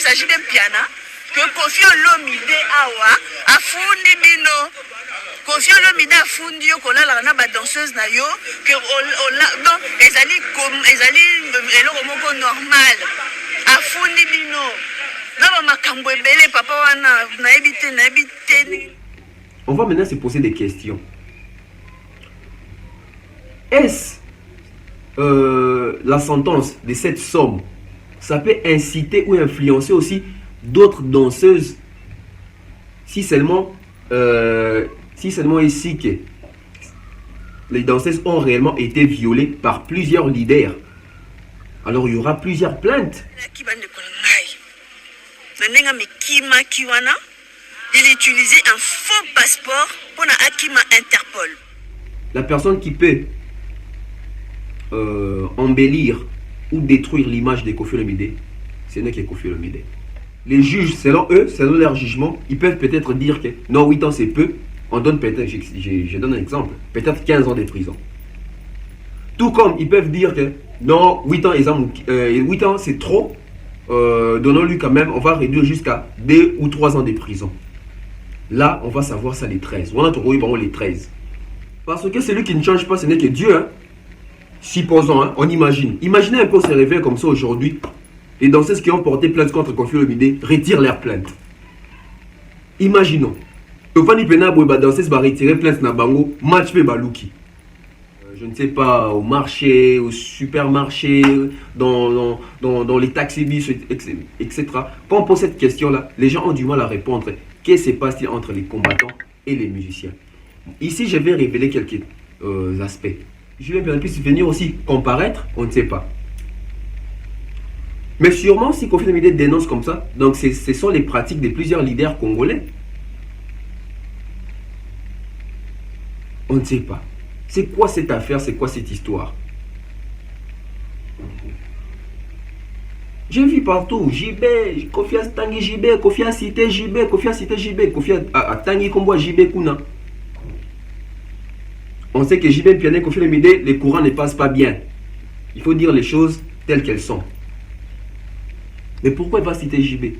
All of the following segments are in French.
s'agit d'un piano que Koffi Olomide awa afundi bino. Koffi Olomide afundi yo kolala na ba danseuse na yo que donc ezali eloko moko normal afundi bino. Na ba makambo ebele papa wana na ebite. On va maintenant se poser des questions. Est-ce la sentence de cette somme, ça peut inciter ou influencer aussi d'autres danseuses si seulement ici que les danseuses ont réellement été violées par plusieurs leaders? Alors il y aura plusieurs plaintes. Il utilisait un faux passeport pour Akima Interpol. La personne qui peut embellir ou détruire l'image de Koffi Olomide, ce n'est que Koffi Olomide. Les juges, selon eux, selon leur jugement, ils peuvent peut-être dire que non, 8 ans c'est peu. On donne peut-être, je donne un exemple, peut-être 15 ans de prison. Tout comme ils peuvent dire que non, 8 ans c'est trop. Donnons-lui quand même, on va réduire jusqu'à 2 ou 3 ans de prison. Là, on va savoir ça les 13. On a trouvé les 13. Parce que celui qui ne change pas, ce n'est que Dieu. Hein. Supposons, hein, on imagine. Imaginez un peu se réveiller comme ça aujourd'hui. Les danseuses qui ont porté plainte contre Koffi Olomide retirent leur plainte. Imaginons. Fanny Pena Bouba danseuse va retirer plainte na bango, match pe baluki. Je ne sais pas, au marché, au supermarché, dans les taxis, etc. Quand on pose cette question-là, les gens ont du mal à répondre. Qu'est-ce qui se passe-t-il entre les combattants et les musiciens? Ici, je vais révéler quelques aspects. Je vais bien plus venir aussi comparaître, on ne sait pas. Mais sûrement, si Koffi Olomide dénonce comme ça, donc ce sont les pratiques de plusieurs leaders congolais. On ne sait pas. C'est quoi cette affaire? C'est quoi cette histoire? J'ai vu partout JB, Koffi a Tangi JB, Koffi a cité JB, Koffi a cité JB, Koffi a Tangi Kombo JB Kuna. On sait que JB Piané, Koffi Olomide, les courants ne passent pas bien. Il faut dire les choses telles qu'elles sont. Mais pourquoi il va citer JB?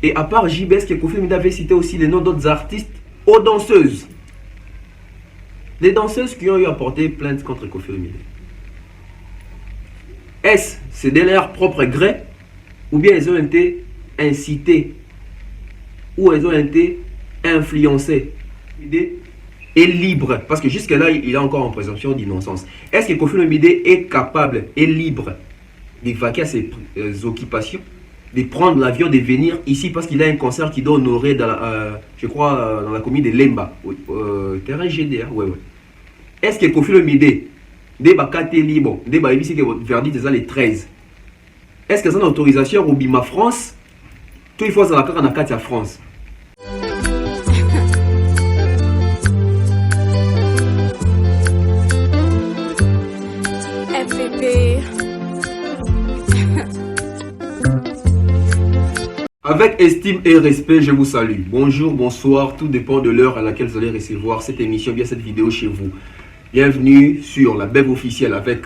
Et à part JB, est-ce que Koffi Olomide avait cité aussi les noms d'autres artistes aux danseuses? Les danseuses qui ont eu à porter plainte contre Koffi Olomide. Est-ce c'est de leur propre gré ou bien elles ont été incitées ou elles ont été influencées? Est libre, parce que jusque-là, il est encore en présomption d'innocence. Est-ce que Koffi Olomide est capable et libre d'évacuer ses occupations, de prendre l'avion, de venir ici parce qu'il a un concert qui doit honorer dans je crois dans la commune de Lemba, terrain GDA, ouais. Est-ce que Koffi Olomide débat libre, débat ici que votre verdict est les 13? Est-ce que c'est une autorisation au Bima France? Tout il faut ça la en Katia France. Avec estime et respect, je vous salue. Bonjour, bonsoir, tout dépend de l'heure à laquelle vous allez recevoir cette émission, bien cette vidéo chez vous. Bienvenue sur la Bev officielle avec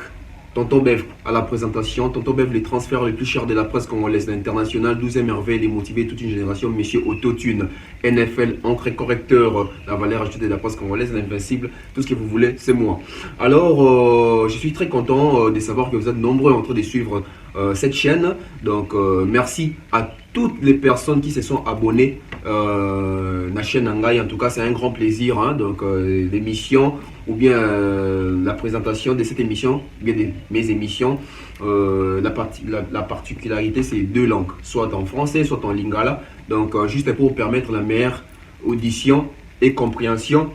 Tonton Bev à la présentation. Tonton Bev, les transferts les plus chers de la presse congolaise, l'international, 12e merveille, les motiver toute une génération, Monsieur Autotune, NFL, encre correcteur, la valeur ajoutée de la presse congolaise, l'invincible, tout ce que vous voulez, c'est moi. Alors, je suis très content de savoir que vous êtes nombreux en train de suivre cette chaîne. Donc, merci à toutes les personnes qui se sont abonnées à la chaîne Nangai. En tout cas, c'est un grand plaisir. Hein, donc, l'émission ou bien la présentation de cette émission, ou bien de mes émissions, la particularité, c'est 2 langues, soit en français, soit en lingala. Donc, juste pour permettre la meilleure audition et compréhension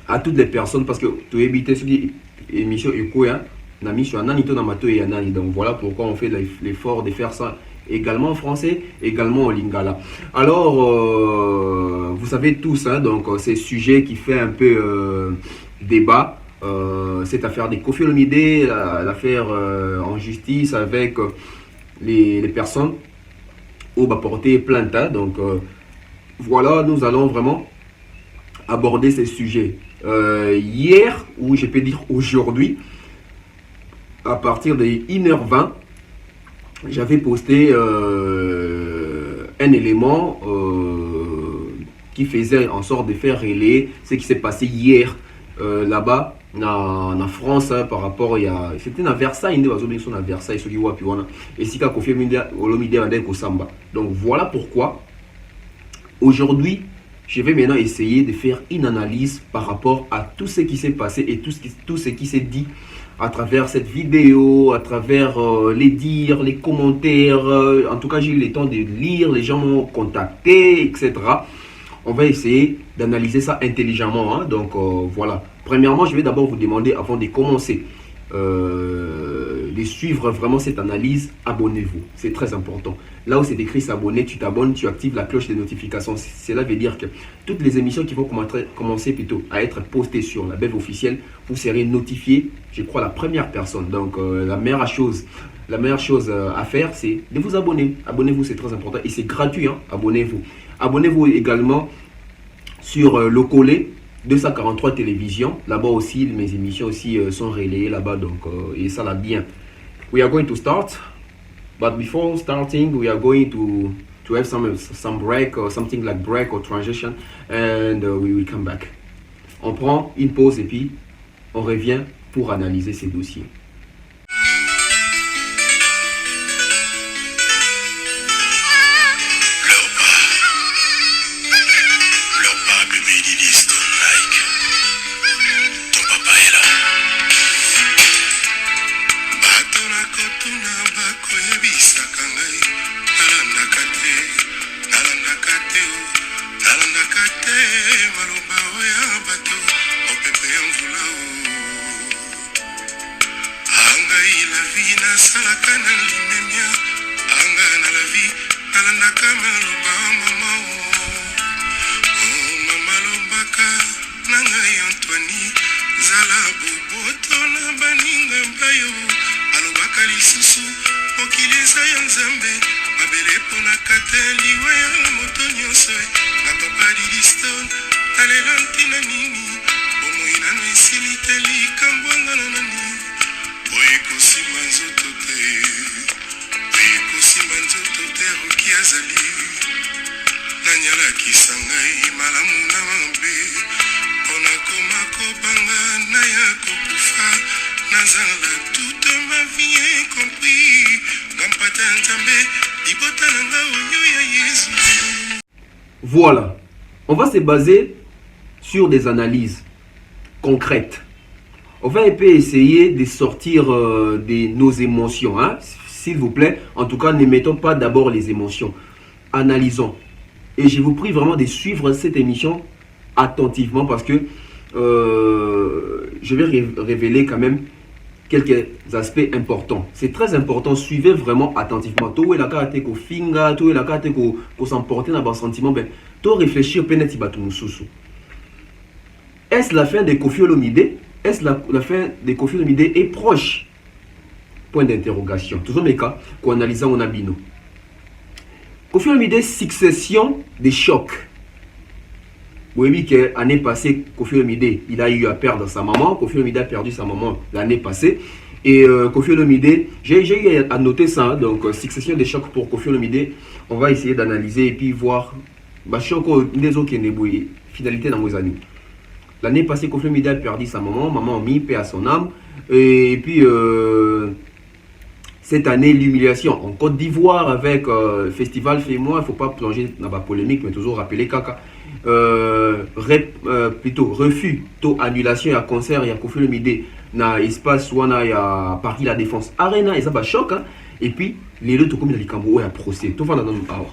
à toutes les personnes, parce que tu évites cette émission donc voilà pourquoi on fait l'effort de faire ça également en français, également en lingala. Alors, vous savez tous, hein, donc c'est sujet qui fait un peu débat, cette affaire de Koffi Olomide, l'affaire en justice avec les personnes où va porter plainte. Hein, donc voilà, nous allons vraiment aborder ces sujets. Hier, ou je peux dire aujourd'hui, à partir de 1h20, j'avais posté un élément qui faisait en sorte de faire relayer ce qui s'est passé hier là-bas en France par rapport à c'était à Versailles, à Versailles, ce qui et si Kofi Olomide Kosamba. Donc voilà pourquoi aujourd'hui je vais maintenant essayer de faire une analyse par rapport à tout ce qui s'est passé et tout ce qui s'est dit à travers cette vidéo, à travers les dires, les commentaires. En tout cas, j'ai eu le temps de lire, les gens m'ont contacté, etc. On va essayer d'analyser ça intelligemment. Hein. Donc voilà. Premièrement, je vais d'abord vous demander, avant de commencer, de suivre vraiment cette analyse, abonnez-vous. C'est très important. Là où c'est écrit s'abonner, tu t'abonnes, tu actives la cloche de notification. Cela veut dire que toutes les émissions qui vont commencer plutôt à être postées sur la BEV officielle, vous serez notifié, je crois, la première personne. Donc la meilleure chose à faire, c'est de vous abonner. Abonnez-vous, c'est très important et c'est gratuit. Hein. Abonnez-vous. Abonnez-vous également sur le collet 243 télévision. Là-bas aussi, mes émissions aussi sont relayées là-bas. Donc, et ça là bien. We are going to start. But before starting, we are going to have some break or something like break or transition. And we will come back. On prend une pause et puis on revient pour analyser ces dossiers. Voilà, on va se baser sur des analyses concrètes. On va un peu essayer de sortir de nos émotions, hein? S'il vous plaît. En tout cas, ne mettons pas d'abord les émotions. Analysons. Et je vous prie vraiment de suivre cette émission attentivement parce que je vais révéler quand même quelques aspects importants. C'est très important. Suivez vraiment attentivement. Tout est la carte ko finga, tout est la carte ko s'emporter dans un sentiment. Ben, tout réfléchir peut-être batu mususu. Est-ce la fin de Kofi Olomide? Est-ce la fin de Kofi Olomide est proche? Point d'interrogation. Toujours mes cas qu'on analyse en abino. Kofi Olomide, succession de chocs. Vous voyez que l'année passée, Kofi Olomide, il a eu à perdre sa maman. Kofi Olomide a perdu sa maman l'année passée. Et Kofi Olomide, j'ai eu à noter ça. Hein, donc, succession de chocs pour Kofi Olomide. On va essayer d'analyser et puis voir. Finalité dans nos années. L'année passée, Kofi Olomide a perdu sa maman. Maman a mis paix à son âme. Et puis, cette année, l'humiliation en Côte d'Ivoire avec Festival Fais-moi. Il ne faut pas plonger dans la polémique, mais toujours rappeler Kaka. Plutôt refus, tôt annulation à concert, il y a Kofi Olomide dans l'espace où on a à Paris la Défense Arena, et ça va choc. Hein? Et puis, les deux, tout comme il y a les Cambo, il y a procès. Tout va dans le power.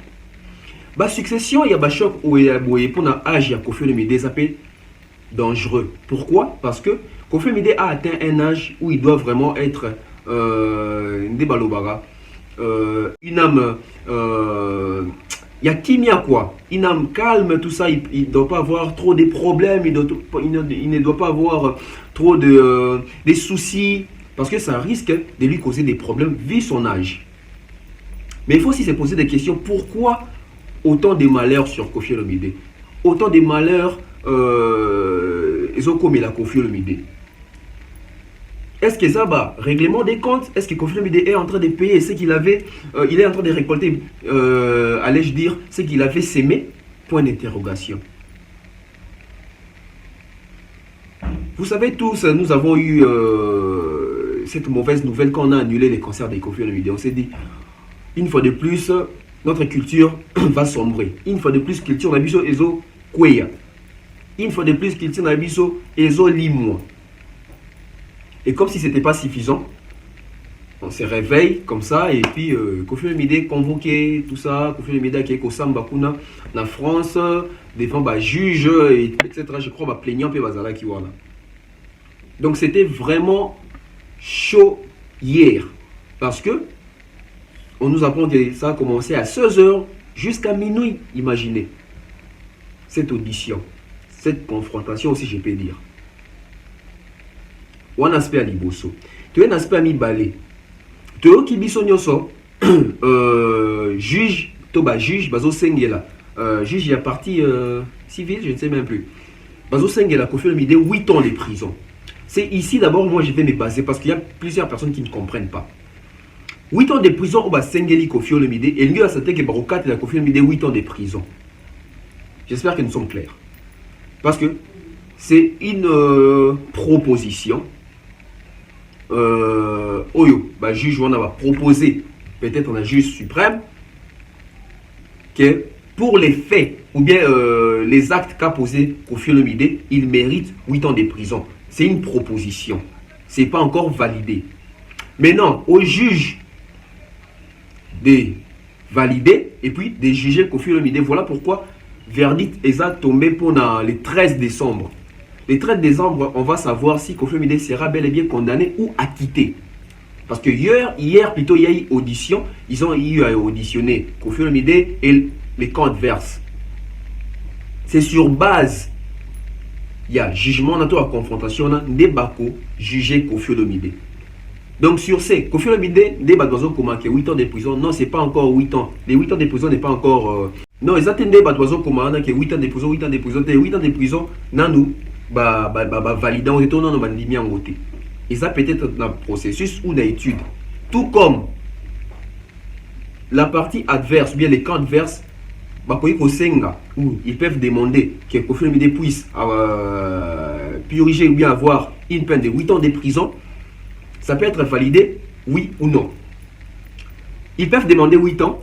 Bah, succession, il y a choc où il y a pour l'âge, il y a Kofi Olomide, ça peut être dangereux. Pourquoi? Parce que Kofi Olomide a atteint un âge où il doit vraiment être une âme. Il y a kimia quoi, une âme calme, tout ça, il ne doit pas avoir trop de problèmes, il ne doit pas avoir trop de soucis, parce que ça risque de lui causer des problèmes vu son âge. Mais il faut aussi se poser des questions, pourquoi autant de malheurs sur Kofi Olomide? Autant de malheurs, ils ont commis la Kofi Olomide. Est-ce que ça va règlement des comptes? Est-ce que Koffi Olomide est en train de payer ce qu'il avait, il est en train de récolter, allais-je dire, ce qu'il avait sémé? Point d'interrogation. Vous savez tous, nous avons eu cette mauvaise nouvelle quand on a annulé les concerts de Koffi Olomide. On s'est dit, une fois de plus, notre culture va sombrer. Une fois de plus, culture nabiso ezo kweya. Une fois de plus, culture nabiso ezo limwa. Et comme si ce n'était pas suffisant, on se réveille comme ça et puis Koffi Olomide convoqué, tout ça, Koffi Olomide qui est au Sambakuna, en France, devant bah, juge, etc. Je crois bah, plaignant et bazala qui voilà. Donc c'était vraiment chaud hier parce que on nous apprend que ça a commencé à 16h jusqu'à minuit, imaginez. Cette audition, cette confrontation aussi je peux dire. Ou un aspect à Liboso. Tu as un aspect à Mibale. Tu as qui biso nyoso juge, toba juge, bazo sengela. Juge il y a partie civile, je ne sais même plus. Bazo sengela, Koffi Olomide 8 ans de prison. C'est ici d'abord, moi je vais me baser parce qu'il y a plusieurs personnes qui ne comprennent pas. 8 ans de prison, on va sengeli Koffi Olomide et il y a certains qui barokat la Koffi Olomide 8 ans de prison. J'espère que nous sommes clairs. Parce que c'est une proposition. Oyo, bah, juge, on a proposé, peut-être on a juge suprême, que pour les faits ou bien les actes qu'a posé Koffi Olomide, il mérite 8 ans de prison. C'est une proposition. Ce n'est pas encore validé. Maintenant, au juge de valider et puis de juger Koffi Olomide. Voilà pourquoi verdict est tombé pour le 13 décembre. Le 13 décembre, on va savoir si Koffi Olomide sera bel et bien condamné ou acquitté. Parce que hier plutôt, il y a eu audition. Ils ont eu à auditionner Koffi Olomide et les camps adverses. C'est sur base, il y a jugement, on a la confrontation, Ndebako juger Koffi Olomide. Donc sur ces, Koffi Olomide, Ndebako comment 8 ans de prison. Non, c'est pas encore 8 ans. Les 8 ans de prison n'est pas encore... Non, ils attendent Ndebako comment 8 ans de prison, 8 ans de prison. 8 ans de prison, nanou. Validant au retour dans le bandimi en côté. Et ça peut-être dans le processus ou dans l'étude. Tout comme la partie adverse, ou bien les camps adverses, où ils peuvent demander que Koffi Olomide puisse purger ou bien avoir une peine de 8 ans de prison. Ça peut être validé, oui ou non. Ils peuvent demander 8 ans.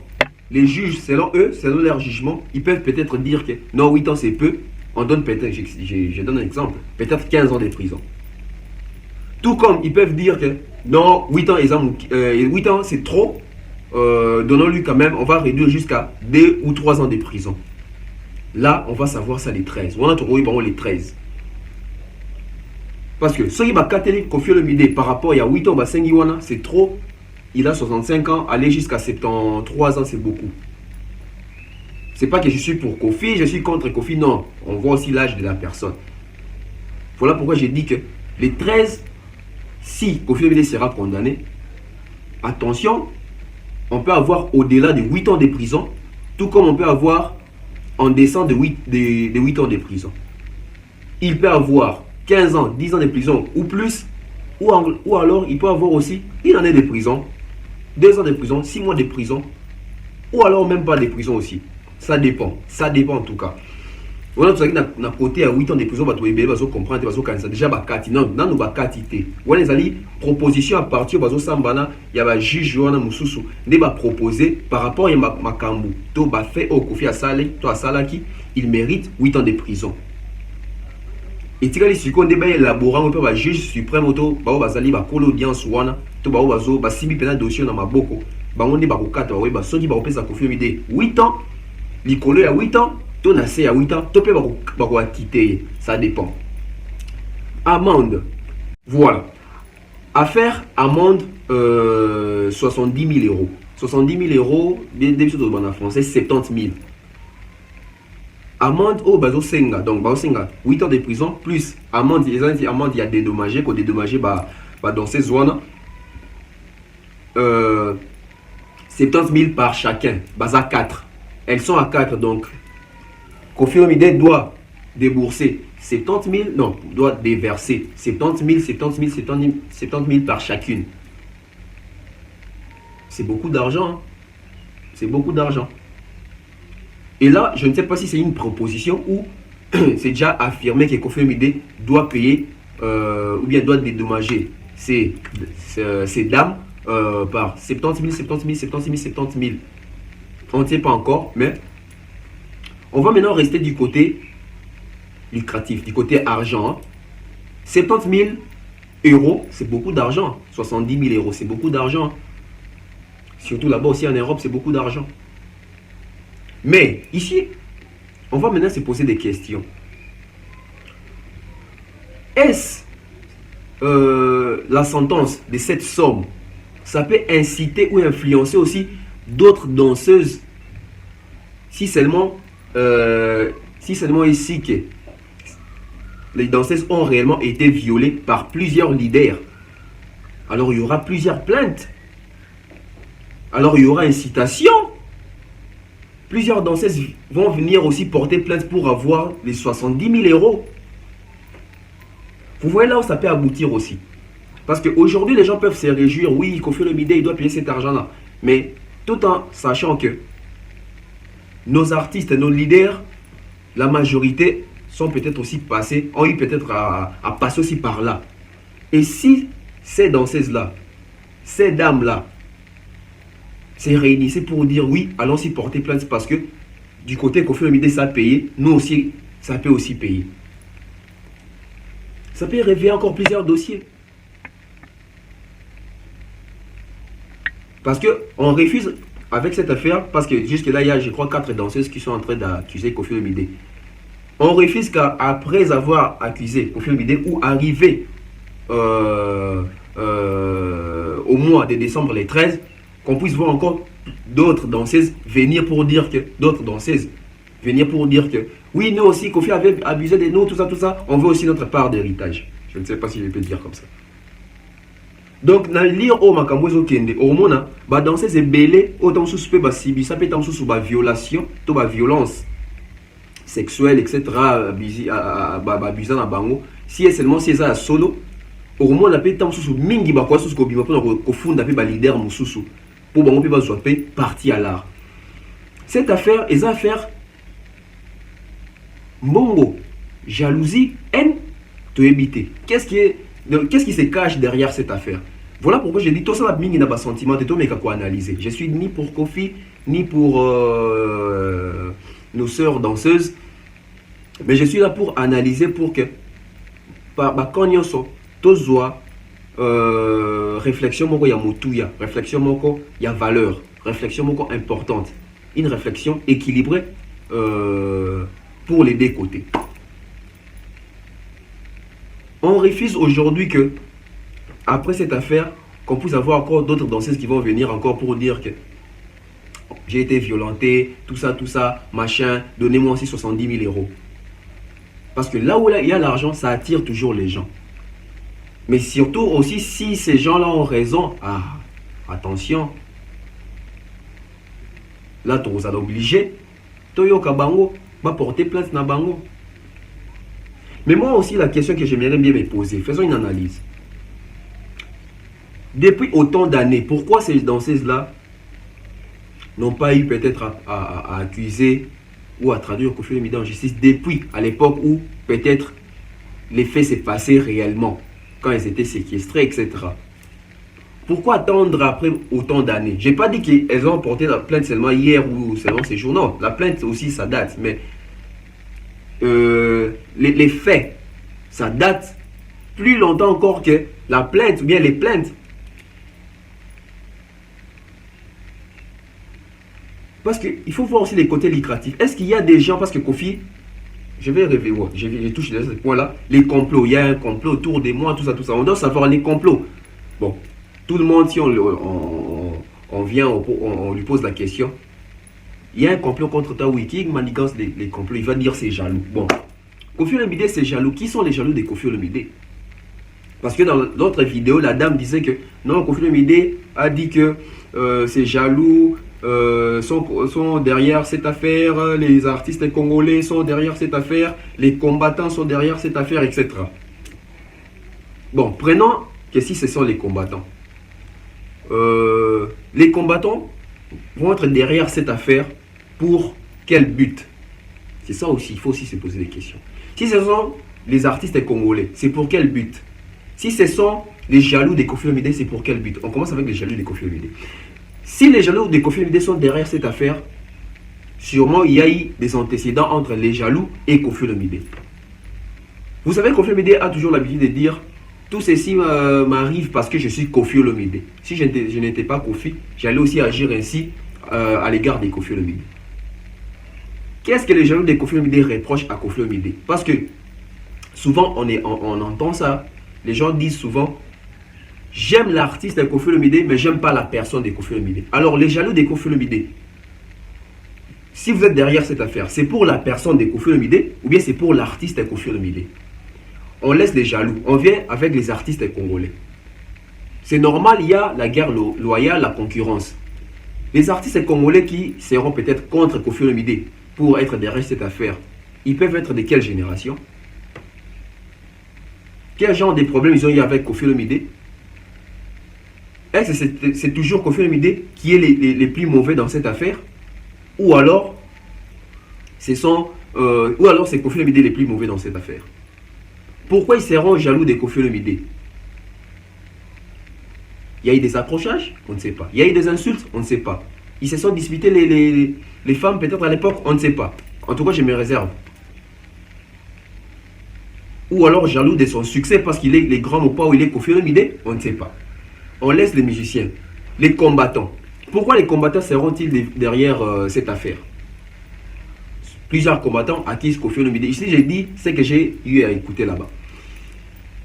Les juges, selon eux, selon leur jugement, ils peuvent peut-être dire que non, 8 ans c'est peu. On donne peut-être, je donne un exemple, peut-être 15 ans de prison. Tout comme ils peuvent dire que non, 8 ans c'est trop, donnons-lui quand même, on va réduire jusqu'à 2 ou 3 ans de prison. Là, on va savoir ça les 13. On a trouvé les 13. Parce que ce qui va catégorie Koffi Olomide par rapport à 8 ans, c'est trop. Il a 65 ans, aller jusqu'à 73 ans, c'est beaucoup. C'est pas que je suis pour Koffi, je suis contre Koffi, non. On voit aussi l'âge de la personne. Voilà pourquoi j'ai dit que les 13, si Koffi Olomide sera condamné, attention, on peut avoir au-delà de 8 ans de prison, tout comme on peut avoir en descend de 8 ans de prison. Il peut avoir 15 ans, 10 ans de prison ou plus, ou alors il peut avoir aussi une année de prison, 2 ans de prison, 6 mois de prison, ou alors même pas de prison aussi. Ça dépend en tout cas. On a tout ça qui n'a côté à 8 ans de prison, bah tu vas comprendre, tu vas déjà bakati non, non nous bakati te. Voilà les ali proposition à partir bazo sambana, il y a un juge wana mususu, ne va proposer par rapport à makambu, to ba fait au Koffi to asalaki, il mérite 8 ans de prison. Et tu as les succons débat élaborant un juge suprême auto, ba bazali ba kolo audience wana, to ba bazo ba sibi pena dossier na maboko, ba on ba kokata ba ba soki ba opesa Koffi Olomide 8 ans. L'icolo à 8 ans, ton assez à 8 ans, tu peux pas quitter, ça dépend. Amende, voilà. Affaire amende 70 000 euros. 70 000 euros, des choses en français, 70 000. Amende au bazo senga, donc bazo senga, 8 ans de prison, plus amende, il y a dédommagé, qu'on dédommagé dans ces zones. 70 000 par chacun, baza 4. Elles sont à 4, donc Koffi Olomide doit débourser 70 000, non, doit déverser 70 000 par chacune. C'est beaucoup d'argent. Hein. C'est beaucoup d'argent. Et là, je ne sais pas si c'est une proposition ou c'est déjà affirmé que Koffi Olomide doit payer ou bien doit dédommager ces dames par 70 000. On ne sait pas encore, mais on va maintenant rester du côté lucratif, du côté argent. 70 000 euros, c'est beaucoup d'argent. 70 000 euros, c'est beaucoup d'argent. Surtout là-bas aussi en Europe, c'est beaucoup d'argent. Mais ici, on va maintenant se poser des questions. Est-ce la sentence de cette somme, ça peut inciter ou influencer aussi d'autres danseuses si seulement ici que les danseuses ont réellement été violées par plusieurs leaders. Alors il y aura plusieurs plaintes. Alors il y aura incitation. Plusieurs danseuses vont venir aussi porter plainte pour avoir les 70 000 euros. Vous voyez là où ça peut aboutir aussi. Parce qu'aujourd'hui, les gens peuvent se réjouir. Oui, Koffi Olomide, il doit payer cet argent-là. Mais tout en sachant que nos artistes, nos leaders, la majorité sont peut-être aussi passés, ont eu peut-être à passer aussi par là. Et si ces danseuses-là, ces dames-là, se réunissaient pour dire oui, allons-y porter plainte parce que du côté Koffi Olomide, ça a payé, nous aussi, ça peut aussi payer. Ça peut réveiller encore plusieurs dossiers. Parce qu'on refuse avec cette affaire, parce que jusque-là, il y a, je crois, 4 danseuses qui sont en train d'accuser Koffi Olomide. On refuse qu'après avoir accusé Koffi Olomide ou arrivé au mois de décembre les 13, qu'on puisse voir encore d'autres danseuses venir pour dire que, oui, nous aussi, Koffi avait abusé de nous, tout ça, on veut aussi notre part d'héritage. Je ne sais pas si je peux dire comme ça. Donc, dans le lire au Makambozo Kende, au Mona, bah danseuse est belé, autant sous ba sibi, ça peut être sous ba violation, tout ba violence sexuelle, etc. Abusant à bango. Si seulement si ça solo, au moins la peut sous mingi ba quoi sous ko bima pour ko funda pe ba leader mususu pour bango pe ba soit parti à l'art. Cette affaire est affaire Mbongo, jalousie, haine, te éviter. Qu'est-ce qui se cache derrière cette affaire? Voilà pourquoi je dis tout ça la mingi n'a pas sentiment de tout mais quoi analyser. Je suis ni pour Koffi ni pour nos sœurs danseuses, mais je suis là pour analyser pour que quand nous sommes tous réflexion moko ya mutuya, réflexion moko ya valeur, réflexion moko importante, une réflexion équilibrée pour les deux côtés. On refuse aujourd'hui que, après cette affaire, qu'on puisse avoir encore d'autres danseuses qui vont venir encore pour dire que j'ai été violenté, tout ça, machin, donnez-moi aussi 70 000 euros. Parce que là où il y a l'argent, ça attire toujours les gens. Mais surtout aussi, si ces gens-là ont raison, attention. Là, tu vas obligé, Toyo Kabango va porter plainte na bango. Mais moi aussi, la question que j'aimerais bien me poser, faisons une analyse. Depuis autant d'années, pourquoi ces danseuses-là n'ont pas eu peut-être à accuser ou à traduire Koffi Olomide en justice depuis à l'époque où peut-être les faits s'est passé réellement, quand ils étaient séquestrés, etc. Pourquoi attendre après autant d'années? Je n'ai pas dit qu'elles ont porté la plainte seulement hier ou seulement ces jours. Non, la plainte aussi, ça date. Mais les faits, ça date plus longtemps encore que la plainte ou bien les plaintes. Parce qu'il faut voir aussi les côtés lucratifs. Est-ce qu'il y a des gens, parce que Koffi, je vais rêver, ouais, je touche à ce point-là, les complots, il y a un complot autour de moi, tout ça. On doit savoir les complots. Bon, tout le monde, si on vient, on lui pose la question, il y a un complot contre Taoui, qui manigance les complots, il va dire c'est jaloux. Bon, Koffi Olomide c'est jaloux. Qui sont les jaloux de Koffi Olomide? Parce que dans l'autre vidéo, la dame disait que non, Koffi Olomide a dit que c'est jaloux sont derrière cette affaire, les artistes congolais sont derrière cette affaire, les combattants sont derrière cette affaire, etc. Bon, prenons que si ce sont les combattants. Les combattants vont être derrière cette affaire pour quel but? C'est ça aussi, il faut aussi se poser des questions. Si ce sont les artistes congolais, c'est pour quel but? Si ce sont les jaloux des Koffi Olomide, c'est pour quel but? On commence avec les jaloux des Koffi Olomide. Si les jaloux des Koffi Olomide sont derrière cette affaire, sûrement il y a eu des antécédents entre les jaloux et Koffi Olomide. Vous savez, Koffi Olomide a toujours l'habitude de dire tout ceci m'arrive parce que je suis Koffi Olomide. Si je n'étais pas Koffi, j'allais aussi agir ainsi à l'égard des Koffi Olomide. Qu'est-ce que les jaloux des Koffi Olomide reprochent à Koffi Olomide? Parce que souvent on entend ça. Les gens disent souvent j'aime l'artiste de Koffi Olomide, mais j'aime pas la personne de Koffi Olomide. Alors les jaloux des Koffi Olomide, si vous êtes derrière cette affaire, c'est pour la personne de Koffi Olomide ou bien c'est pour l'artiste de Koffi Olomide? On laisse les jaloux, on vient avec les artistes congolais. C'est normal, il y a la guerre loyale, la concurrence. Les artistes congolais qui seront peut-être contre Koffi Olomide pour être derrière cette affaire, ils peuvent être de quelle génération? Quel genre de problèmes ils ont eu avec Koffi Olomide? Est-ce que c'est toujours Koffi Olomide qui est les plus mauvais dans cette affaire? Ou alors c'est Koffi Olomide les plus mauvais dans cette affaire? Pourquoi ils seront jaloux de Koffi Olomide? Il y a eu des accrochages? On ne sait pas. Il y a eu des insultes? On ne sait pas. Ils se sont disputés les femmes peut-être à l'époque? On ne sait pas. En tout cas, je me réserve. Ou alors jaloux de son succès parce qu'il est les grands ou pas, ou il est Koffi Olomide? On ne sait pas. On laisse les musiciens, les combattants. Pourquoi les combattants seront-ils derrière cette affaire? Plusieurs combattants accusent Koffi Olomide. Ici, j'ai dit ce que j'ai eu à écouter là-bas.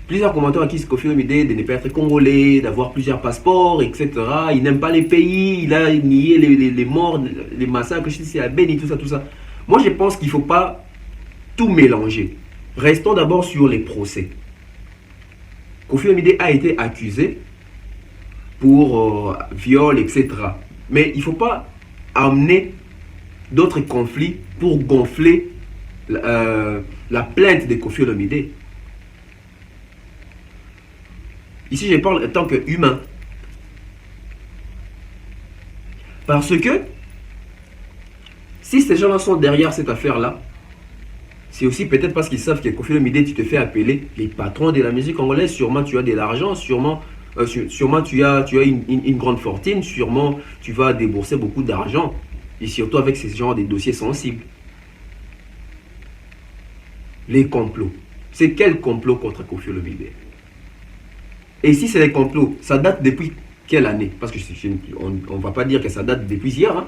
Plusieurs combattants accusent Koffi Olomide de ne pas être congolais, d'avoir plusieurs passeports, etc. Il n'aime pas les pays, il a nié les morts, les massacres, je sais, à Beni, tout ça. Moi, je pense qu'il ne faut pas tout mélanger. Restons d'abord sur les procès. Koffi Olomide a été accusé pour viol, etc. Mais il ne faut pas amener d'autres conflits pour gonfler la plainte de Koffi Olomide. Ici, je parle en tant qu'humain. Parce que si ces gens-là sont derrière cette affaire-là, c'est aussi peut-être parce qu'ils savent que Koffi Olomide, tu te fais appeler les patrons de la musique congolaise. Sûrement, tu as de l'argent, sûrement tu as une grande fortune, sûrement tu vas débourser beaucoup d'argent, et surtout avec ce genre de dossiers sensibles. Les complots. C'est quel complot contre Koffi Olomide? Et si c'est des complots, ça date depuis quelle année? Parce que on ne va pas dire que ça date depuis hier. Hein?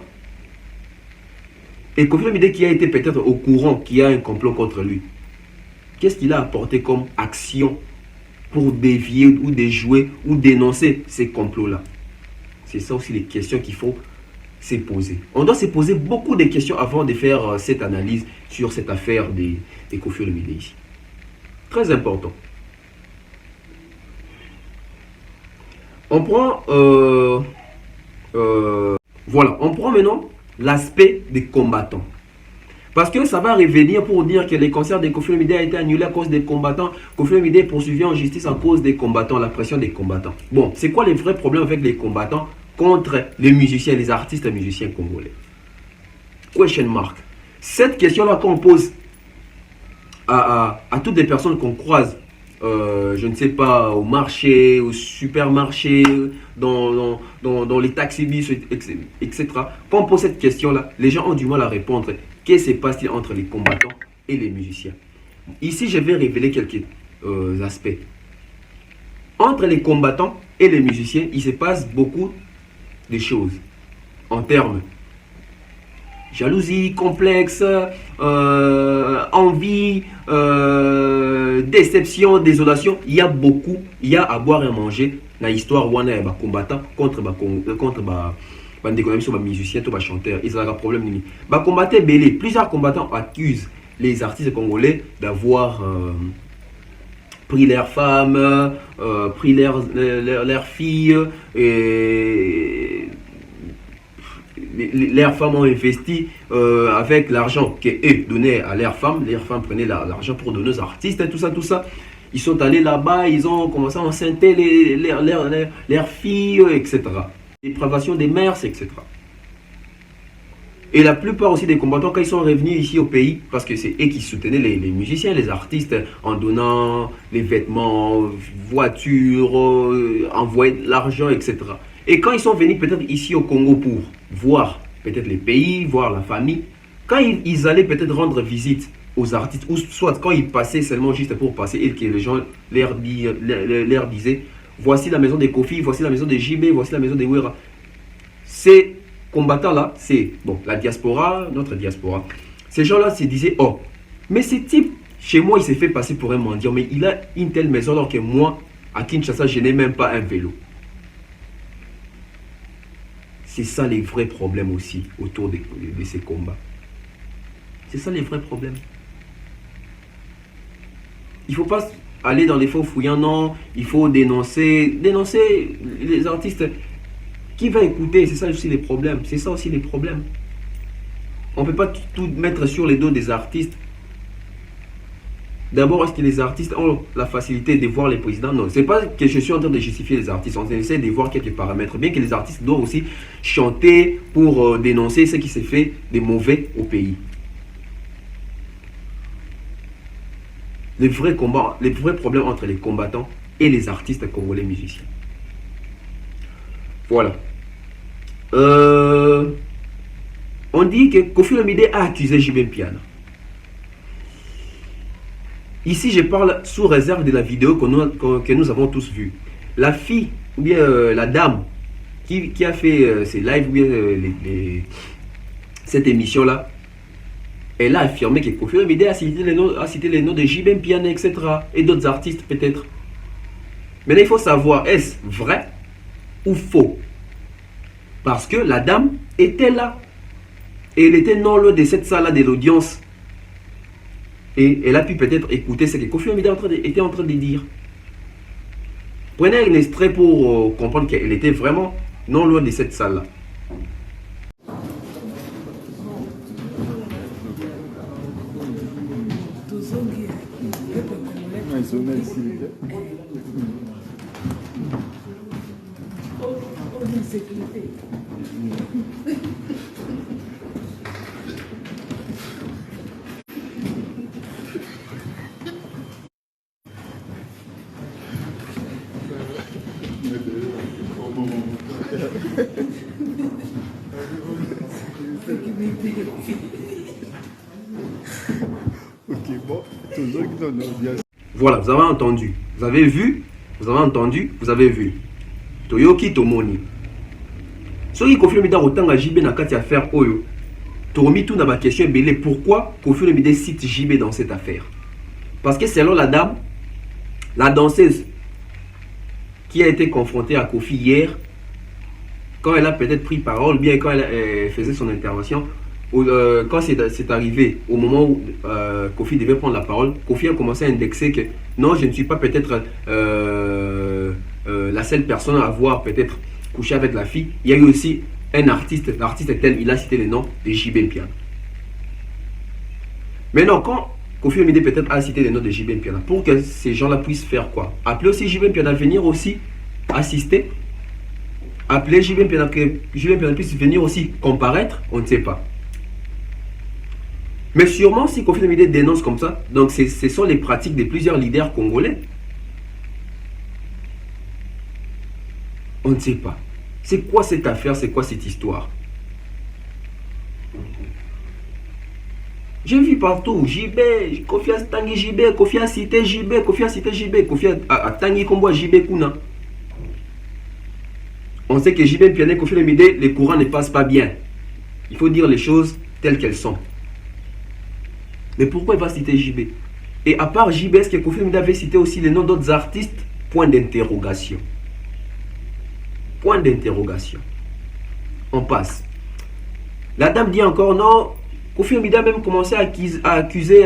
Et Koffi Olomide qui a été peut-être au courant qu'il y a un complot contre lui, qu'est-ce qu'il a apporté comme action pour dévier ou déjouer ou dénoncer ces complots-là? C'est ça aussi les questions qu'il faut se poser. On doit se poser beaucoup de questions avant de faire cette analyse sur cette affaire des Koffi Olomide ici. Très important. On prend voilà, on prend maintenant l'aspect des combattants. Parce que ça va revenir pour dire que les concerts de Koffi Olomide a été annulé à cause des combattants. Koffi Olomide est poursuivi en justice à cause des combattants, la pression des combattants. Bon, c'est quoi les vrais problèmes avec les combattants contre les musiciens, les artistes et musiciens congolais? Question mark. Cette question-là qu'on pose à toutes les personnes qu'on croise, je ne sais pas, au marché, au supermarché, dans les taxis-bus, etc. Quand on pose cette question-là, les gens ont du mal à répondre. Qu'est-ce qui se passe entre les combattants et les musiciens? Ici, je vais révéler quelques aspects. Entre les combattants et les musiciens, il se passe beaucoup de choses. En termes jalousie, complexe, envie, déception, désolation. Il y a beaucoup, il y a à boire et à manger dans l'histoire où on a des combattants contre des musiciens, des chanteurs. Ils ont un problème. Plusieurs combattants accusent les artistes congolais d'avoir pris leurs femmes, pris leurs filles, et leurs femmes ont investi avec l'argent qu'eux donnaient à leurs femmes prenaient l'argent pour donner aux artistes, et tout ça. Ils sont allés là-bas, ils ont commencé à enceinter leurs filles, etc. Dépravation des mœurs, etc. Et la plupart aussi des combattants, quand ils sont revenus ici au pays, parce que c'est eux qui soutenaient les musiciens, les artistes, en donnant les vêtements, voitures, envoyer de l'argent, etc. Et quand ils sont venus peut-être ici au Congo pour voir peut-être les pays, voir la famille, quand ils allaient peut-être rendre visite aux artistes, ou soit quand ils passaient seulement juste pour passer, et que les gens leur disaient, voici la maison des Kofi, voici la maison des JB, voici la maison des Wera. Ces combattants-là, c'est bon, la diaspora, notre diaspora. Ces gens-là se disaient, oh, mais ce type, chez moi, il s'est fait passer pour un mendiant, mais il a une telle maison, alors que moi, à Kinshasa, je n'ai même pas un vélo. C'est ça les vrais problèmes aussi autour de ces combats. C'est ça les vrais problèmes. Il ne faut pas aller dans les faux fouillants, non. Il faut dénoncer les artistes. Qui va écouter? C'est ça aussi les problèmes. C'est ça aussi les problèmes. On ne peut pas tout mettre sur les dos des artistes. D'abord, est-ce que les artistes ont la facilité de voir les présidents? Non, ce n'est pas que je suis en train de justifier les artistes. On essaie de voir quelques paramètres. Bien que les artistes doivent aussi chanter pour dénoncer ce qui s'est fait de mauvais au pays. Les vrais problèmes entre les combattants et les artistes congolais musiciens. Voilà. On dit que Koffi Olomide a accusé JB Mpiana. Ici, je parle sous réserve de la vidéo que nous avons tous vue. La fille, ou bien la dame, qui a fait ces lives, ou bien cette émission-là, elle a affirmé que Koffi Olomide a cité les noms de JB Mpiana, etc. et d'autres artistes peut-être. Maintenant, il faut savoir, est-ce vrai ou faux? Parce que la dame était là. Et elle était non loin de cette salle-là de l'audience. Et elle a pu peut-être écouter ce que Koffi Olomide était en train de dire. Prenez un extrait pour comprendre qu'elle était vraiment non loin de cette salle-là. Voilà, vous avez entendu, vous avez vu, vous avez entendu, vous avez vu. Toyoki Tomoni. Ce qui Koffi Olomide autant JB na kati affaire oyo. Toromi tout na ma question belé, pourquoi Koffi Olomide cite JB dans cette affaire? Parce que selon la dame, la danseuse qui a été confrontée à Koffi hier, quand elle a peut-être pris parole, bien quand elle faisait son intervention, quand c'est arrivé au moment où Koffi devait prendre la parole, Koffi a commencé à indexer que non, je ne suis pas peut-être la seule personne à avoir peut-être couché avec la fille. Il y a eu aussi un artiste, l'artiste tel, il a cité le nom de JB Mpiana. Maintenant, quand Koffi Olomide peut-être a cité le nom de JB Mpiana, pour que ces gens-là puissent faire quoi? Appeler aussi JB Mpiana à venir aussi assister. Appeler JB Mpiana, que JB Mpiana puisse venir aussi comparaître, on ne sait pas. Mais sûrement, si Koffi Olomide dénonce comme ça, donc ce sont les pratiques de plusieurs leaders congolais. On ne sait pas. C'est quoi cette affaire? C'est quoi cette histoire? J'ai vu partout JB, Koffi a tangi JB, Koffi a cité JB, Koffi a cité JB, Koffi a tangi comme JB Kuna. On sait que JB Mpiana et Koffi Olomide, les courants ne passent pas bien. Il faut dire les choses telles qu'elles sont. Mais pourquoi il va citer JB? Et à part JB, est-ce que Koffi Olomide avait cité aussi les noms d'autres artistes? Point d'interrogation. Point d'interrogation. On passe. La dame dit encore non. Koffi Olomide a même commencé à accuser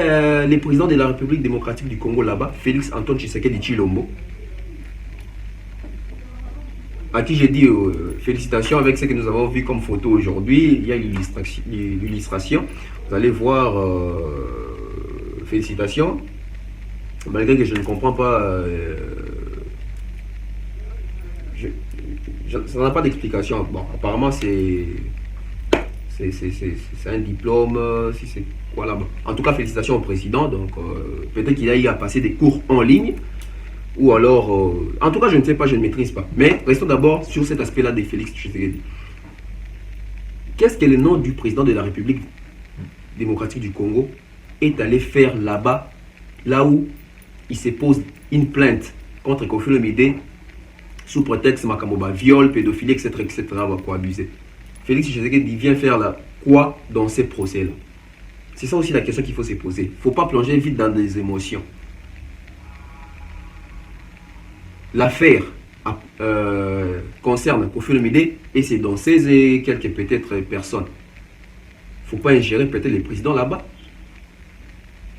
les présidents de la République démocratique du Congo là-bas, Félix Antoine Tshisekedi Tshilombo. à qui j'ai dit félicitations avec ce que nous avons vu comme photo aujourd'hui. Il y a l'illustration. Vous allez voir, félicitations. Malgré que je ne comprends pas, ça n'a pas d'explication. Bon, apparemment c'est un diplôme, si c'est quoi là-bas. En tout cas, félicitations au président. Donc, peut-être qu'il a eu à passer des cours en ligne. Ou alors, en tout cas, je ne sais pas, je ne maîtrise pas. Mais restons d'abord sur cet aspect-là de Félix Tshisekedi. Qu'est-ce que le nom du président de la République démocratique du Congo est allé faire là-bas, là où il se pose une plainte contre Koffi Olomide sous prétexte Makamoba, viol, pédophilie, etc., va quoi abuser. Félix Tshisekedi vient faire là, quoi dans ces procès-là? C'est ça aussi la question qu'il faut se poser. Il ne faut pas plonger vite dans des émotions. L'affaire concerne Koffi Olomide et ses danseuses et quelques peut-être personnes. Il ne faut pas ingérer peut-être les présidents là-bas.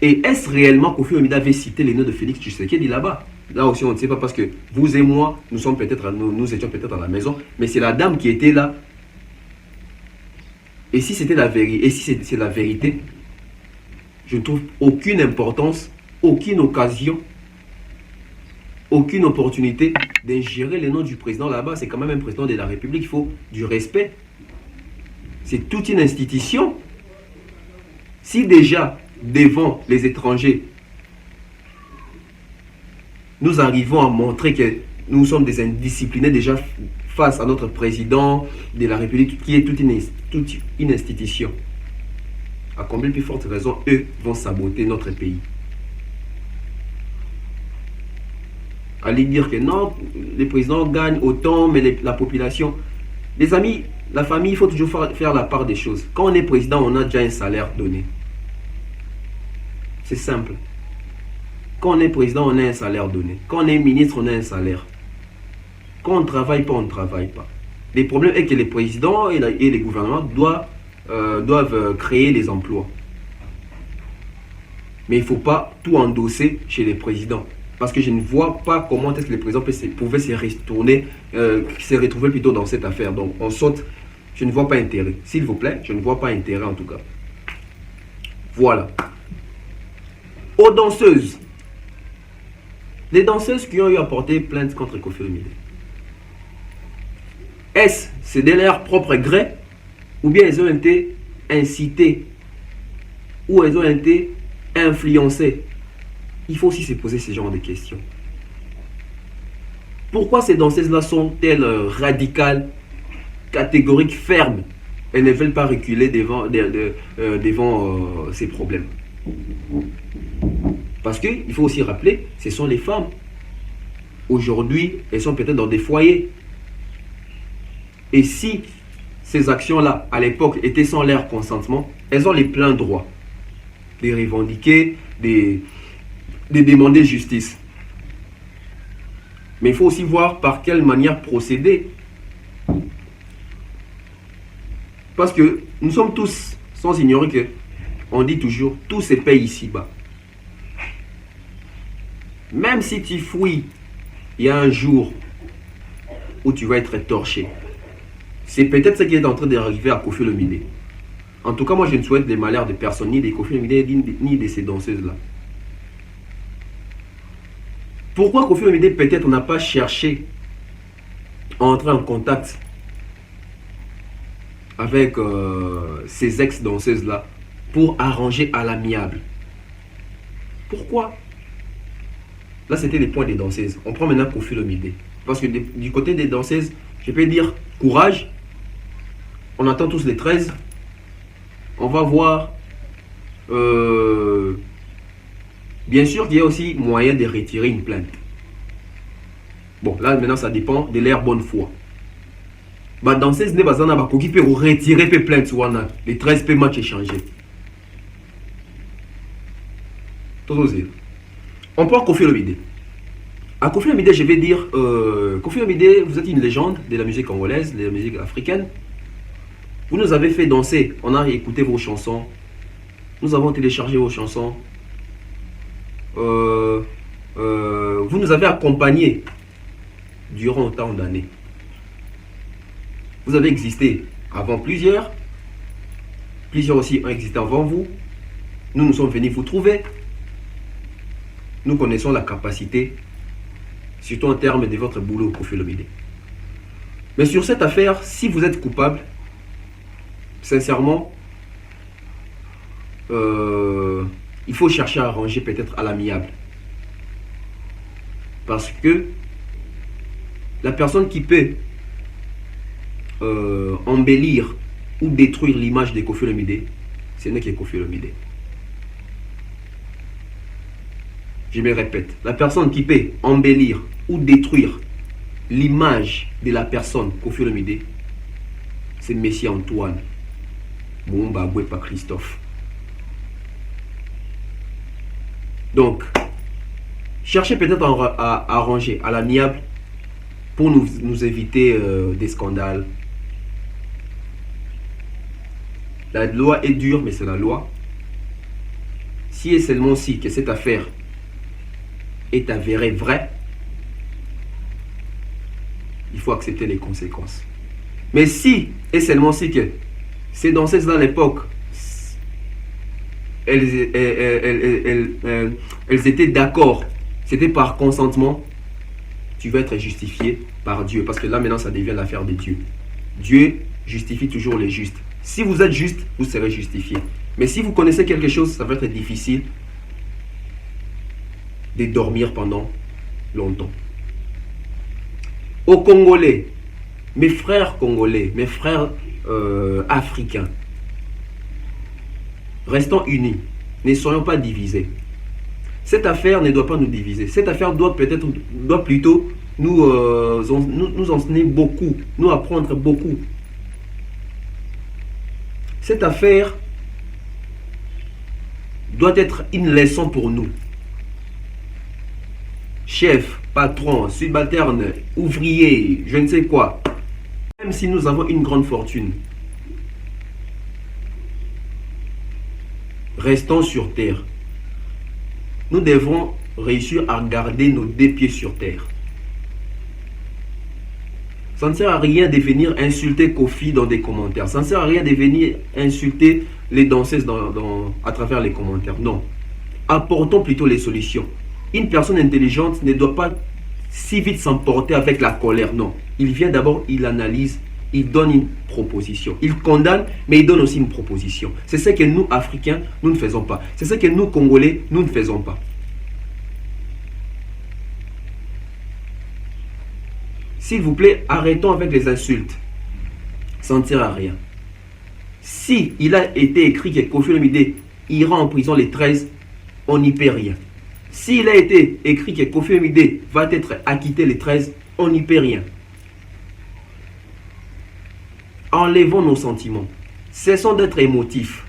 Et est-ce réellement Koffi Olomide avait cité les noms de Félix Tshisekedi là-bas? Là aussi on ne sait pas parce que vous et moi, nous étions peut-être à la maison, mais c'est la dame qui était là. Et si c'était la vérité, et si c'est la vérité, je ne trouve aucune importance, aucune occasion, aucune opportunité d'ingérer les noms du président là-bas. C'est quand même un président de la République, il faut du respect. C'est toute une institution. Si déjà, devant les étrangers, nous arrivons à montrer que nous sommes des indisciplinés déjà face à notre président de la République qui est toute une institution, à combien plus forte raison eux vont saboter notre pays? Aller dire que non, les présidents gagnent autant, mais la population... Les amis, la famille, il faut toujours faire la part des choses. Quand on est président, on a déjà un salaire donné. C'est simple. Quand on est président, on a un salaire donné. Quand on est ministre, on a un salaire. Quand on ne travaille pas, on ne travaille pas. Le problème est que les présidents et les gouvernements doivent créer les emplois. Mais il ne faut pas tout endosser chez les présidents. Parce que je ne vois pas comment est-ce que les présidents pouvaient se retrouver plutôt dans cette affaire. Donc on saute, je ne vois pas intérêt. S'il vous plaît, je ne vois pas intérêt en tout cas. Voilà. Aux danseuses. Les danseuses qui ont eu à porter plainte contre Koffi Olomide. Est-ce c'est de leur propre gré ou bien elles ont été incitées ou elles ont été influencées? Il faut aussi se poser ce genre de questions. Pourquoi ces danseuses-là sont-elles radicales, catégoriques, fermes? Elles ne veulent pas reculer devant ces problèmes. Parce qu'il faut aussi rappeler, ce sont les femmes. Aujourd'hui, elles sont peut-être dans des foyers. Et si ces actions-là, à l'époque, étaient sans leur consentement, elles ont les pleins droits de revendiquer, de demander justice. Mais il faut aussi voir par quelle manière procéder. Parce que nous sommes tous, sans ignorer que, on dit toujours, tout se paye ici-bas. Même si tu fouilles, il y a un jour où tu vas être torché. C'est peut-être ce qui est en train d'arriver à Koffi Olomide. En tout cas, moi, je ne souhaite des malheurs de personne, ni de Koffi Olomide, ni de ces danseuses-là. Pourquoi Koffi Olomide peut-être n'a pas cherché à entrer en contact avec ces ex-danseuses-là pour arranger à l'amiable? Pourquoi? Là, c'était les points des danseuses. On prend maintenant Koffi Olomide. Parce que du côté des danseuses, je peux dire courage. On attend tous les 13. On va voir. Bien sûr qu'il y a aussi moyen de retirer une plainte. Bon, là maintenant ça dépend de leur bonne foi. Bah, danseuse ne bazana ba koki peut retirer pe plainte wana. Les 13 peut match échangé. On prend Koffi Olomide. À Koffi Olomide, je vais dire, Koffi Olomide, vous êtes une légende de la musique congolaise, de la musique africaine. Vous nous avez fait danser, on a écouté vos chansons. Nous avons téléchargé vos chansons. Vous nous avez accompagnés durant autant d'années. Vous avez existé avant plusieurs. Plusieurs aussi ont existé avant vous. Nous sommes venus vous trouver. Nous connaissons la capacité, surtout en termes de votre boulot, Koffi Olomide. Mais sur cette affaire, si vous êtes coupable, sincèrement, il faut chercher à arranger peut-être à l'amiable. Parce que la personne qui peut embellir ou détruire l'image de Koffi Olomide, ce n'est que Koffi Olomide. Je me répète, la personne qui peut embellir ou détruire l'image de la personne Koffi Olomide, c'est Messie Antoine Moumba Gwepa Christophe. Donc, cherchez peut-être à arranger à l'amiable pour nous éviter des scandales. La loi est dure, mais c'est la loi. Si et seulement si que cette affaire est avérée vraie, il faut accepter les conséquences. Mais si et seulement si que ces danseuses dans l'époque, elles étaient d'accord, c'était par consentement, tu vas être justifié par Dieu. Parce que là maintenant ça devient l'affaire de Dieu. Dieu justifie toujours les justes. Si vous êtes juste, vous serez justifié. Mais si vous connaissez quelque chose, ça va être difficile de dormir pendant longtemps. Aux Congolais, mes frères congolais, mes frères africains, restons unis, ne soyons pas divisés. Cette affaire ne doit pas nous diviser. Cette affaire doit plutôt nous enseigner beaucoup, nous apprendre beaucoup. Cette affaire doit être une leçon pour nous. Chef, patron, subalterne, ouvrier, je ne sais quoi. Même si nous avons une grande fortune, restons sur terre. Nous devons réussir à garder nos deux pieds sur terre. Ça ne sert à rien de venir insulter Koffi dans des commentaires. Ça ne sert à rien de venir insulter les danseuses à travers les commentaires. Non. Apportons plutôt les solutions. Une personne intelligente ne doit pas si vite s'emporter avec la colère. Non. Il vient d'abord, il analyse, il donne une proposition. Il condamne, mais il donne aussi une proposition. C'est ce que nous, Africains, nous ne faisons pas. C'est ce que nous, Congolais, nous ne faisons pas. S'il vous plaît, arrêtons avec les insultes. Ça ne sert à rien. Si il a été écrit que Koffi Olomide ira en prison les 13, on n'y peut rien. S'il a été écrit que Koffi Olomide va être acquitté les 13, on n'y peut rien. Enlevons nos sentiments. Cessons d'être émotifs.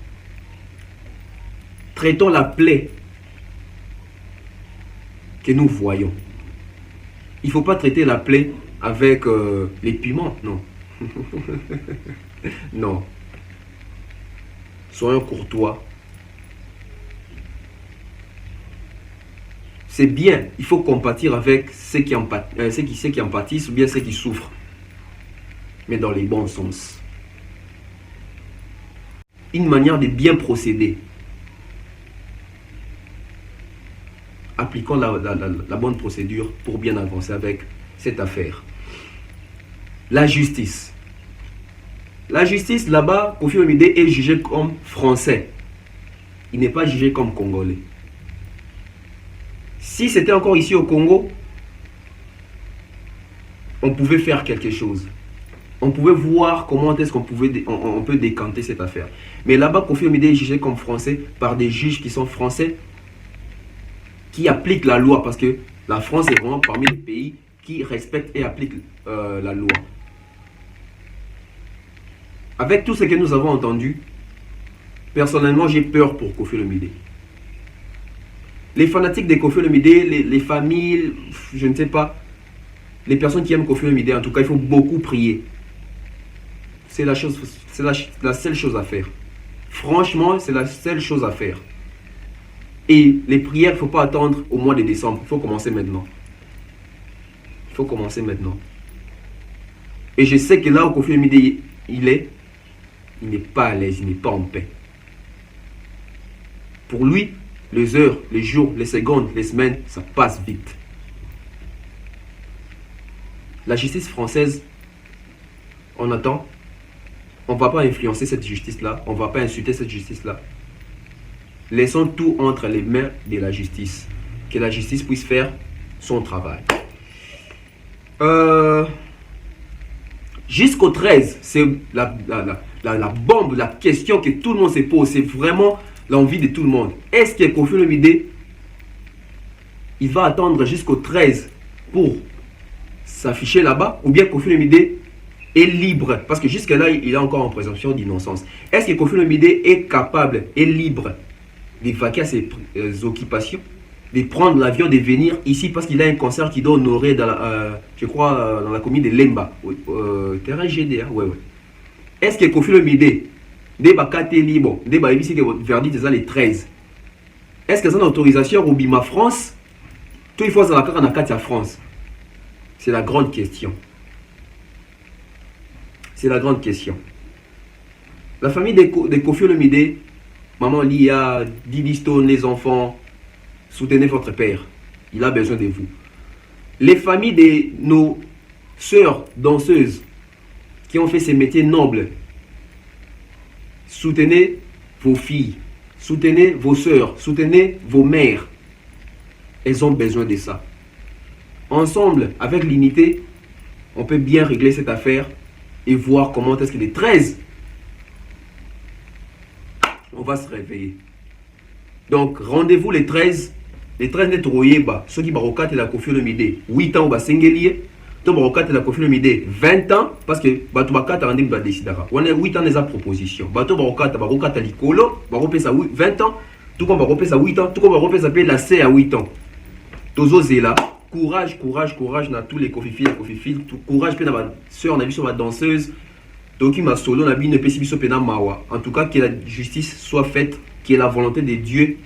Traitons la plaie que nous voyons. Il ne faut pas traiter la plaie avec les piments, non. Non. Soyons courtois. C'est bien, il faut compatir avec ceux qui empathissent ou bien ceux qui souffrent. Mais dans les bons sens. Une manière de bien procéder. Appliquons la bonne procédure pour bien avancer avec cette affaire. La justice. La justice, là-bas, Koffi Olomide est jugé comme français. Il n'est pas jugé comme congolais. Si c'était encore ici au Congo, on pouvait faire quelque chose. On pouvait voir comment est-ce qu'on peut décanter cette affaire. Mais là-bas, Koffi Olomide est jugé comme français par des juges qui sont français, qui appliquent la loi. Parce que la France est vraiment parmi les pays qui respectent et appliquent la loi. Avec tout ce que nous avons entendu, personnellement, j'ai peur pour Koffi Olomide. Les fanatiques de Koffi Olomide, les familles, je ne sais pas, les personnes qui aiment Koffi Olomide, en tout cas, il faut beaucoup prier. C'est la seule chose à faire. Franchement, c'est la seule chose à faire. Et les prières, il ne faut pas attendre au mois de décembre. Il faut commencer maintenant. Il faut commencer maintenant. Et je sais que là où Kofi Olomide il n'est pas à l'aise, il n'est pas en paix. Pour lui, les heures, les jours, les secondes, les semaines, ça passe vite. La justice française, on attend. On ne va pas influencer cette justice-là. On ne va pas insulter cette justice-là. Laissons tout entre les mains de la justice. Que la justice puisse faire son travail. Jusqu'au 13, c'est la bombe, la question que tout le monde se pose. C'est vraiment l'envie de tout le monde. Est-ce que Kofi Olomide, il va attendre jusqu'au 13 pour s'afficher là-bas, ou bien Kofi Olomide est libre, parce que jusque-là, il est encore en présomption d'innocence. Est-ce que Kofi Olomide est capable, est libre de vaquer à ses occupations, de prendre l'avion, de venir ici, parce qu'il a un concert qui doit honorer, dans je crois, dans la commune de Lemba, terrain GDA, ouais. Est-ce que Kofi Olomide, dès que libre, dès que votre verdict est les 13, est-ce que c'est une autorisation au Bima France, tout il faut dans la carte en Akatia France? C'est la grande question. C'est la grande question. La famille de Kofi Olomide, maman Lia, Didi Stone, les enfants, soutenez votre père. Il a besoin de vous. Les familles de nos sœurs danseuses qui ont fait ces métiers nobles, soutenez vos filles, soutenez vos sœurs, soutenez vos mères. Elles ont besoin de ça. Ensemble, avec l'unité, on peut bien régler cette affaire et voir comment est-ce que les 13, on va se réveiller. Donc, rendez-vous les 13. Les 13 net royeba, ceux qui barokat et la Kofi Olomide, 8 ans au basengelier, to barokat et la Kofi Olomide, 20 ans, parce que bato bakat a rendu ba décidera. On a 8 ans des propositions. Bato barokat à l'icolo, baropé ça 20 ans, tout comme baropé ça 8 ans, tout comme baropé ça paye la C à 8 ans. Tozo Zela. Courage, courage, courage dans tous les Kofi courage pour la soeur, on a vu sur la danseuse, Toki ma solo, on a vu une pessimiste pena mawa. En tout cas, que la justice soit faite, que la volonté de Dieu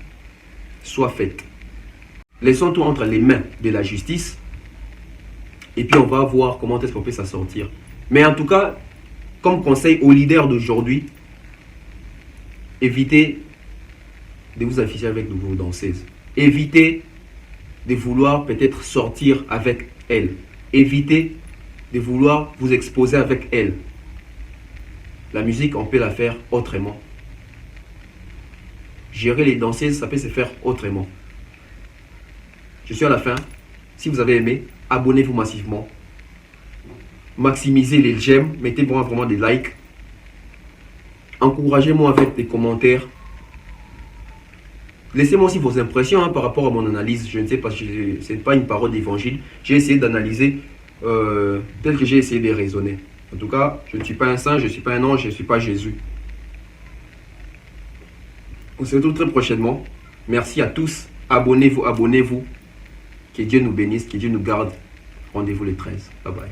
soit faite. Laissons tout entre les mains de la justice et puis on va voir comment est-ce qu'on peut s'en sortir. Mais en tout cas, comme conseil aux leaders d'aujourd'hui, évitez de vous afficher avec de vos danseuses. Évitez de vouloir peut-être sortir avec elle. Évitez de vouloir vous exposer avec elle. La musique, on peut la faire autrement. Gérer les danseuses, ça peut se faire autrement. Je suis à la fin. Si vous avez aimé, abonnez-vous massivement. Maximisez les j'aime. Mettez-moi vraiment des likes. Encouragez-moi avec des commentaires. Laissez-moi aussi vos impressions par rapport à mon analyse. Je ne sais pas, ce n'est pas une parole d'évangile. J'ai essayé d'analyser tel que j'ai essayé de raisonner. En tout cas, je ne suis pas un saint, je ne suis pas un ange, je ne suis pas Jésus. On se retrouve très prochainement. Merci à tous. Abonnez-vous, abonnez-vous. Que Dieu nous bénisse, que Dieu nous garde. Rendez-vous les 13. Bye bye.